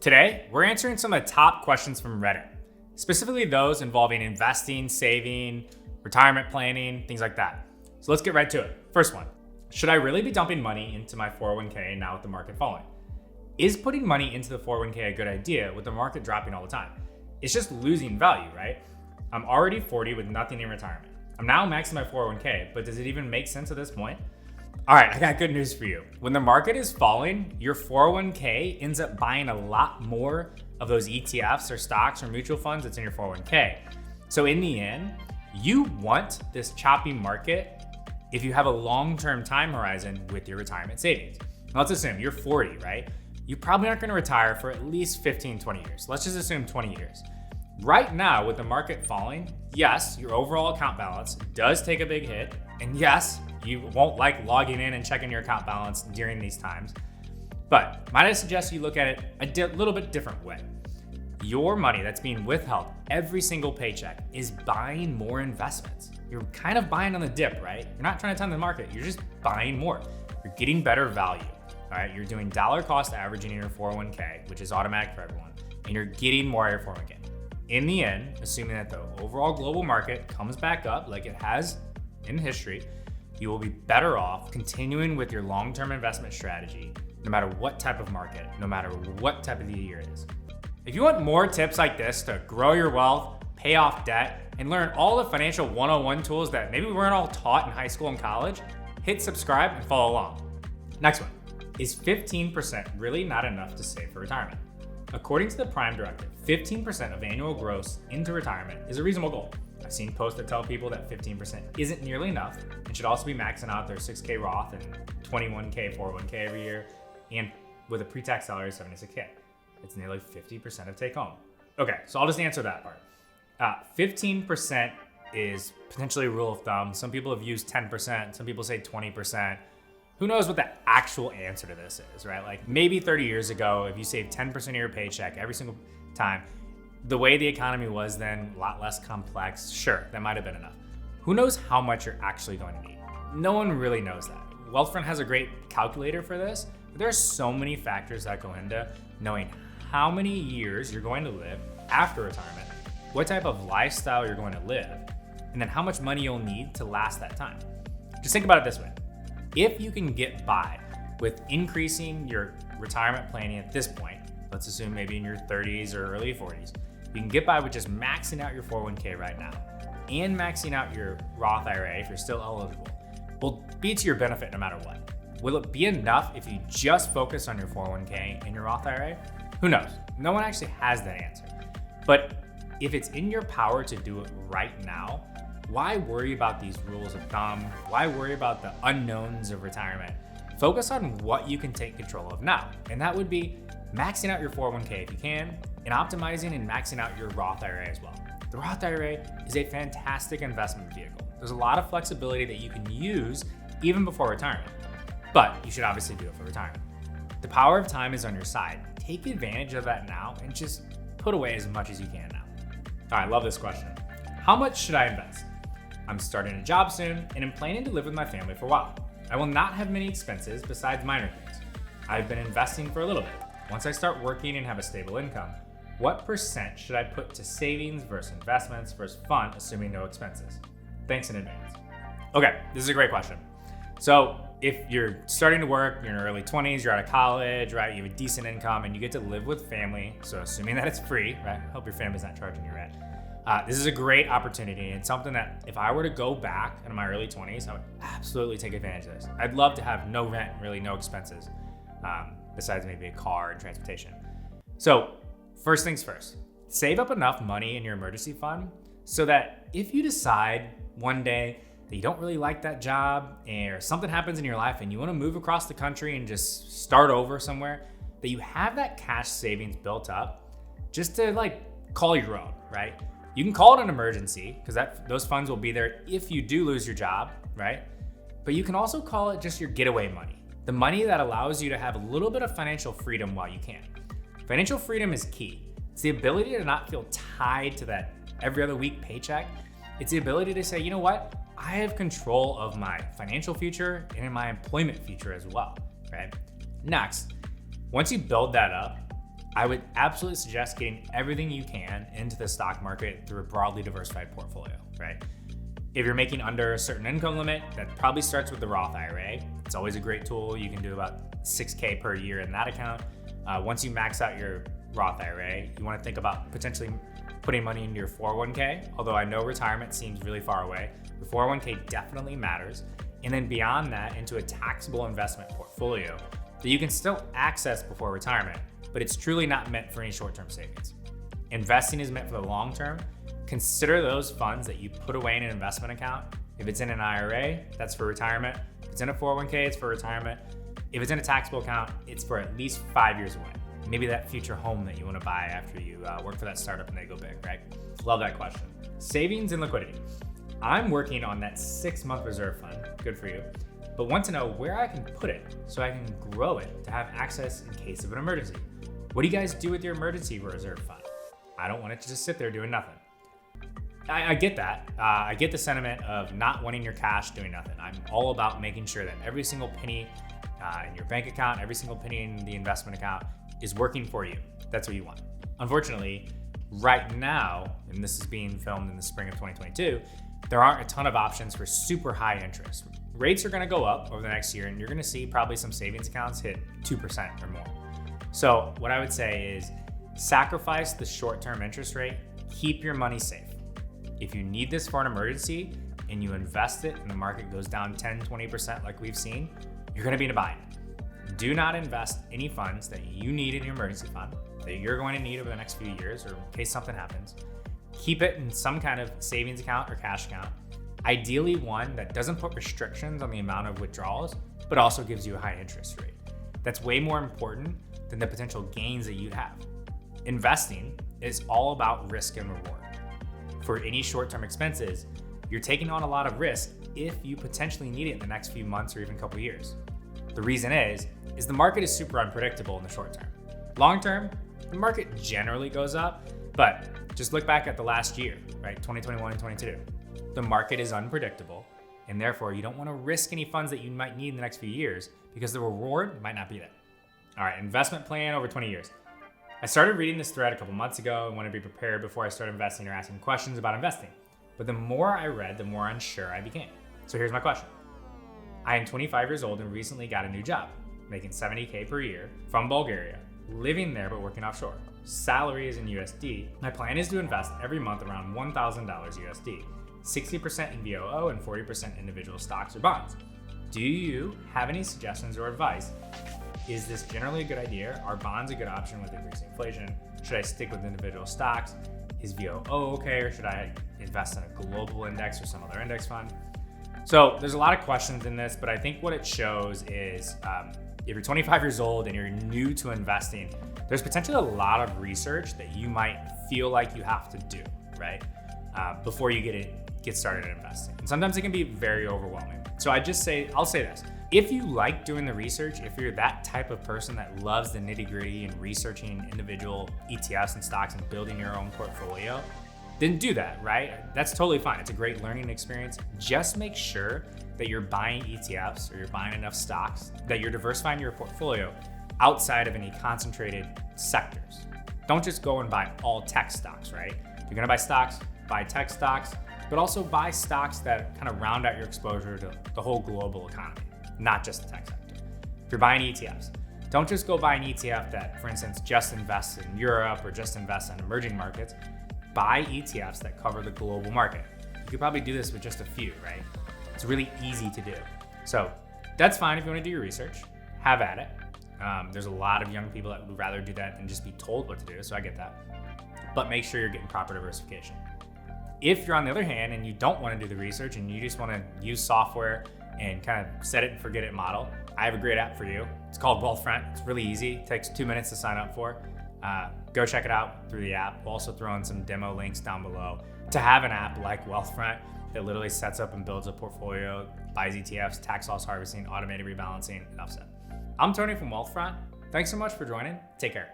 Today, we're answering some of the top questions from Reddit, specifically those involving investing, saving, retirement planning, things like that. So let's get right to it. First one, should I really be dumping money into my 401k now with the market falling? Is putting money into the 401k a good idea with the market dropping all the time? It's just losing value, right? I'm already 40 with nothing in retirement. I'm now maxing my 401k, but does it even make sense at this point? All right, I got good news for you. When the market is falling, your 401k ends up buying a lot more of those ETFs or stocks or mutual funds that's in your 401k. So in the end, you want this choppy market if you have a long-term time horizon with your retirement savings. Now, let's assume you're 40, right? You probably aren't gonna retire for at least 15, 20 years. Let's just assume 20 years. Right now, with the market falling, yes, your overall account balance does take a big hit. And yes, you won't like logging in and checking your account balance during these times. But might I suggest you look at it a little bit different way. Your money that's being withheld every single paycheck is buying more investments. You're kind of buying on the dip, right? You're not trying to time the market. You're just buying more. You're getting better value, all right? You're doing dollar cost averaging in your 401k, which is automatic for everyone, and you're getting more out of your 401k. In the end, assuming that the overall global market comes back up like it has in history, you will be better off continuing with your long-term investment strategy, no matter what type of market, no matter what type of the year it is. If you want more tips like this to grow your wealth, pay off debt, and learn all the financial 101 tools that maybe we weren't all taught in high school and college, hit subscribe and follow along. Next one, is 15% really not enough to save for retirement? According to the Prime Directive, 15% of annual gross into retirement is a reasonable goal. I've seen posts that tell people that 15% isn't nearly enough and should also be maxing out their 6K Roth and 21K 401K every year, and with a pre-tax salary of 76K. It's nearly 50% of take home. Okay, so I'll just answer that part. 15% is potentially a rule of thumb. Some people have used 10%, some people say 20%. Who knows what the actual answer to this is, right? Like maybe 30 years ago, if you saved 10% of your paycheck every single time, the way the economy was then, a lot less complex, sure, that might have been enough. Who knows how much you're actually going to need? No one really knows that. Wealthfront has a great calculator for this, but there are so many factors that go into knowing how many years you're going to live after retirement, what type of lifestyle you're going to live, and then how much money you'll need to last that time. Just think about it this way. If you can get by with increasing your retirement planning at this point, let's assume maybe in your 30s or early 40s, you can get by with just maxing out your 401k right now and maxing out your Roth IRA if you're still eligible. Will be to your benefit no matter what. Will it be enough if you just focus on your 401k and your Roth IRA? Who knows? No one actually has that answer. But if it's in your power to do it right now, why worry about these rules of thumb? Why worry about the unknowns of retirement? Focus on what you can take control of now. And that would be maxing out your 401k if you can, and optimizing and maxing out your Roth IRA as well. The Roth IRA is a fantastic investment vehicle. There's a lot of flexibility that you can use even before retirement, but you should obviously do it for retirement. The power of time is on your side. Take advantage of that now and just put away as much as you can now. All right, love this question. How much should I invest? I'm starting a job soon and am planning to live with my family for a while. I will not have many expenses besides minor things. I've been investing for a little bit. Once I start working and have a stable income, what percent should I put to savings versus investments versus fun, assuming no expenses? Thanks in advance. Okay, this is a great question. So if you're starting to work, you're in your early 20s, you're out of college, right? You have a decent income and you get to live with family. So assuming that it's free, right? Hope your family's not charging you rent. This is a great opportunity and something that if I were to go back in my early 20s, I would absolutely take advantage of this. I'd love to have no rent, really no expenses, besides maybe a car and transportation. So first things first, save up enough money in your emergency fund so that if you decide one day that you don't really like that job or something happens in your life and you want to move across the country and just start over somewhere, that you have that cash savings built up just to like call your own, right? You can call it an emergency because those funds will be there if you do lose your job, right? But you can also call it just your getaway money, the money that allows you to have a little bit of financial freedom while you can. Financial freedom is key. It's the ability to not feel tied to that every other week paycheck. It's the ability to say, you know what? I have control of my financial future and in my employment future as well, right? Next, once you build that up, I would absolutely suggest getting everything you can into the stock market through a broadly diversified portfolio, right? If you're making under a certain income limit, that probably starts with the Roth IRA. It's always a great tool. You can do about $6K per year in that account. Once you max out your Roth IRA, you want to think about potentially putting money into your 401k, although I know retirement seems really far away. The 401k definitely matters. And then beyond that, into a taxable investment portfolio that you can still access before retirement, but it's truly not meant for any short-term savings. Investing is meant for the long term. Consider those funds that you put away in an investment account. If it's in an IRA, that's for retirement. If it's in a 401k, it's for retirement. If it's in a taxable account, it's for at least 5 years away. Maybe that future home that you want to buy after you work for that startup and they go big, right? Love that question. Savings and liquidity. I'm working on that 6-month reserve fund. Good for you. But want to know where I can put it so I can grow it to have access in case of an emergency. What do you guys do with your emergency reserve fund? I don't want it to just sit there doing nothing. I get that. I get the sentiment of not wanting your cash doing nothing. I'm all about making sure that every single penny in your bank account, every single penny in the investment account is working for you. That's what you want. Unfortunately, right now, and this is being filmed in the spring of 2022, there aren't a ton of options for super high interest. Rates are gonna go up over the next year and you're gonna see probably some savings accounts hit 2% or more. So what I would say is sacrifice the short-term interest rate, keep your money safe. If you need this for an emergency and you invest it and the market goes down 10, 20% like we've seen, you're gonna be in a bind. Do not invest any funds that you need in your emergency fund that you're going to need over the next few years or in case something happens. Keep it in some kind of savings account or cash account. Ideally one that doesn't put restrictions on the amount of withdrawals, but also gives you a high interest rate. That's way more important than the potential gains that you have. Investing is all about risk and reward. For any short-term expenses, you're taking on a lot of risk if you potentially need it in the next few months or even a couple years. The reason is the market is super unpredictable in the short term. Long term, the market generally goes up, but just look back at the last year, right? 2021 and 22. The market is unpredictable, and therefore you don't want to risk any funds that you might need in the next few years because the reward might not be there. All right, investment plan over 20 years. I started reading this thread a couple months ago and wanted to be prepared before I started investing or asking questions about investing. But the more I read, the more unsure I became. So here's my question. I am 25 years old and recently got a new job, making $70K per year from Bulgaria, living there but working offshore. Salary is in USD. My plan is to invest every month around $1,000 USD, 60% in VOO and 40% individual stocks or bonds. Do you have any suggestions or advice? Is this generally a good idea? Are bonds a good option with increasing inflation? Should I stick with individual stocks? Is VOO okay, or should I invest in a global index or some other index fund? So there's a lot of questions in this, but I think what it shows is if you're 25 years old and you're new to investing, there's potentially a lot of research that you might feel like you have to do, right? Before you get started investing. And sometimes it can be very overwhelming. So I'll say this. If you like doing the research, if you're that type of person that loves the nitty-gritty and researching individual ETFs and stocks and building your own portfolio, then do that, right? That's totally fine. It's a great learning experience. Just make sure that you're buying ETFs or you're buying enough stocks, that you're diversifying your portfolio outside of any concentrated sectors. Don't just go and buy all tech stocks, right? If you're gonna buy stocks, buy tech stocks, but also buy stocks that kind of round out your exposure to the whole global economy, not just the tech sector. If you're buying ETFs, don't just go buy an ETF that, for instance, just invests in Europe or just invests in emerging markets. Buy ETFs that cover the global market. You could probably do this with just a few, right? It's really easy to do. So that's fine if you want to do your research, have at it. There's a lot of young people that would rather do that than just be told what to do, so I get that. But make sure you're getting proper diversification. If you're on the other hand and you don't want to do the research and you just want to use software and kind of set it and forget it model, I have a great app for you. It's called Wealthfront. It's really easy. It takes 2 minutes to sign up for. Go check it out through the app. We'll also throw in some demo links down below. To have an app like Wealthfront that literally sets up and builds a portfolio, buys ETFs, tax loss harvesting, automated rebalancing, enough said. I'm Tony from Wealthfront. Thanks so much for joining. Take care.